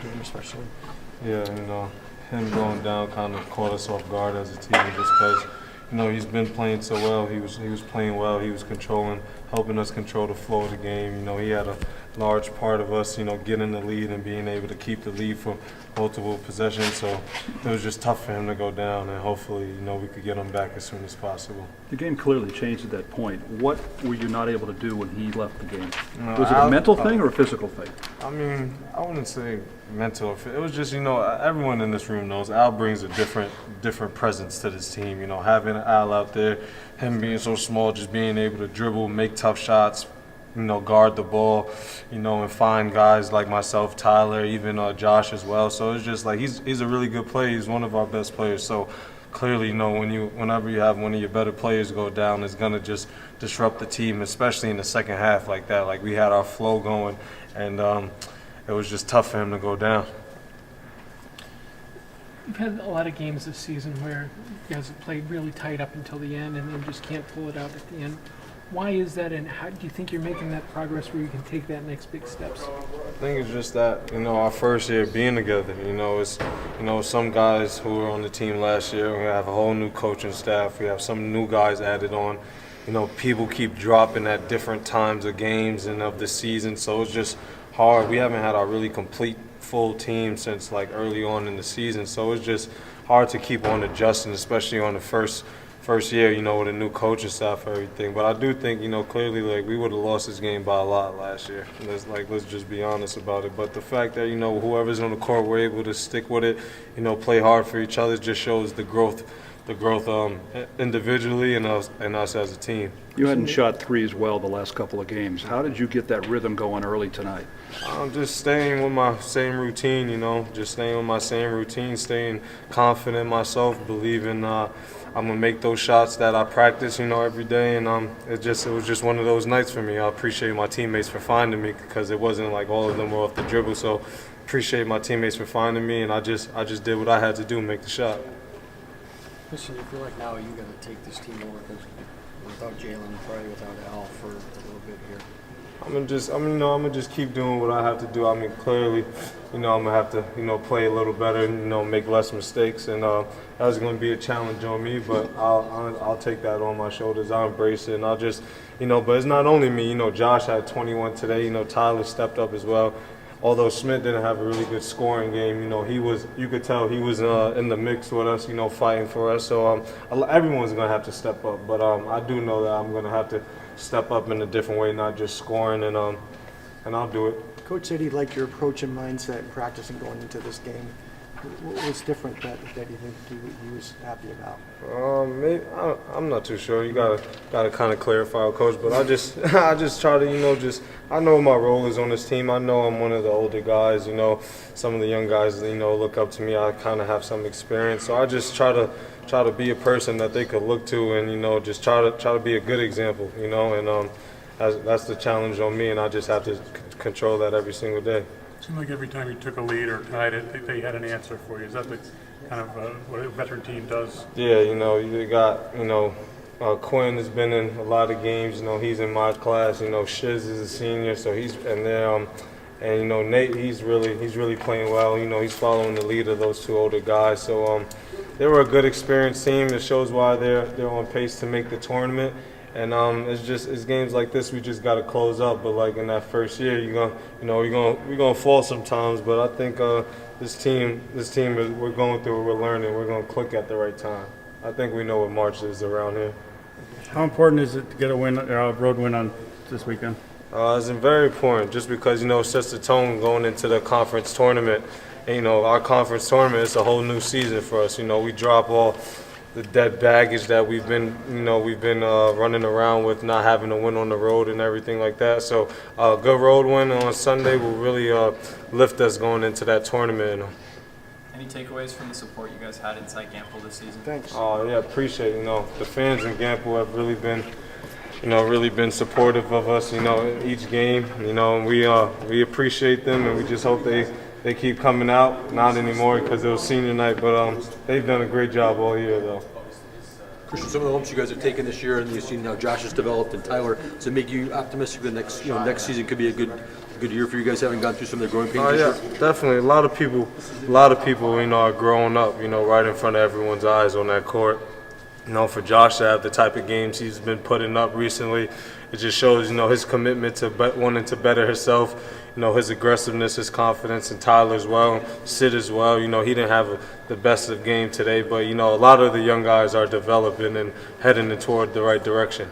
game especially. Yeah, him going down kind of caught us off guard as a team just because, he's been playing so well. He was playing well. He was helping us control the flow of the game. He had a large part of us, getting the lead and being able to keep the lead for multiple possessions. So it was just tough for him to go down, and hopefully, we could get him back as soon as possible. The game clearly changed at that point. What were you not able to do when he left the game? Was it a mental thing or a physical thing? I mean, I wouldn't say mental. It was just, everyone in this room knows Al brings a different presence to this team. Having Al out there, him being so small, just being able to dribble, make tough shots, guard the ball, and find guys like myself, Tyler, even Josh as well. So it's just like he's a really good player. He's one of our best players. So clearly, whenever you have one of your better players go down, it's gonna just disrupt the team, especially in the second half like that. Like we had our flow going, and it was just tough for him to go down. You've had a lot of games this season where you guys have played really tight up until the end and then just can't pull it out at the end. Why is that, and how do you think you're making that progress where you can take that next big steps? I think it's just that, our first year being together, it's, some guys who were on the team last year, we have a whole new coaching staff, we have some new guys added on. People keep dropping at different times of games and of the season, so it's just hard. We haven't had our really complete full team since like early on in the season, so it's just hard to keep on adjusting, especially on the first year, with a new coaching staff and everything. But I do think, clearly, like, we would have lost this game by a lot last year. Let's just be honest about it. But the fact that, whoever's on the court, we're able to stick with it, play hard for each other, just shows the growth individually and us as a team. You hadn't shot threes well the last couple of games. How did you get that rhythm going early tonight? I'm just staying with my same routine, staying confident in myself, believing I'm gonna make those shots that I practice, every day, and it was just one of those nights for me. I appreciate my teammates for finding me because it wasn't like all of them were off the dribble. So appreciate my teammates for finding me, and I just did what I had to do, make the shot. Listen, you feel like now you're going to take this team over without Jalen, probably without Al for a little bit here. I'm gonna just keep doing what I have to do. I mean, clearly, I'm gonna have to, play a little better, make less mistakes, and that's gonna be a challenge on me. But I'll take that on my shoulders. I'll embrace it, and I'll just, but it's not only me. Josh had 21 today. Tyler stepped up as well. Although Smith didn't have a really good scoring game, you could tell he was in the mix with us, fighting for us. So everyone's gonna have to step up. But I do know that I'm gonna have to step up in a different way, not just scoring, and I'll do it. Coach said he liked your approach and mindset in practice and going into this game. What was different that you think he was happy about? Maybe, I'm not too sure. You gotta kind of clarify with Coach, but I just try to, I know my role is on this team. I know I'm one of the older guys. Some of the young guys, look up to me. I kind of have some experience, so I just try to be a person that they could look to, and just try to be a good example, and that's the challenge on me, and I just have to control that every single day. It seemed like every time you took a lead or tied it, they had an answer for you. Is that the kind of what a veteran team does? Yeah, you got, Quinn has been in a lot of games. He's in my class. Shiz is a senior, so Nate, he's really playing well. He's following the lead of those two older guys. So they were a good experienced team. It shows why they're on pace to make the tournament. And it's games like this we just got to close up. But like in that first year, we're gonna fall sometimes. But I think this team we're going through, we're learning, we're gonna click at the right time. I think we know what March is around here. How important is it to get a road win on this weekend? It's very important, just because it sets the tone going into the conference tournament. And, our conference tournament is a whole new season for us. We drop all the dead baggage that we've been running around with, not having to win on the road and everything like that. So a good road win on Sunday will really lift us going into that tournament. Any takeaways from the support you guys had inside Gamble this season? Thanks. Yeah, appreciate it. The fans in Gamble have really been supportive of us. Each game. We appreciate them, and we just hope they keep coming out. Not anymore because it was senior night, but they've done a great job all year, though. Christian, some of the lumps you guys have taken this year, and you've seen how Josh has developed and Tyler, does it make you optimistic the next season could be a good year for you guys, having gone through some of the growing pains this Yeah, year? definitely. A lot of people, are growing up, right in front of everyone's eyes on that court. For Josh to have the type of games he's been putting up recently, it just shows, his commitment to wanting to better himself, his aggressiveness, his confidence, and Tyler as well, Sid as well. He didn't have the best of game today, but, a lot of the young guys are developing and heading toward the right direction.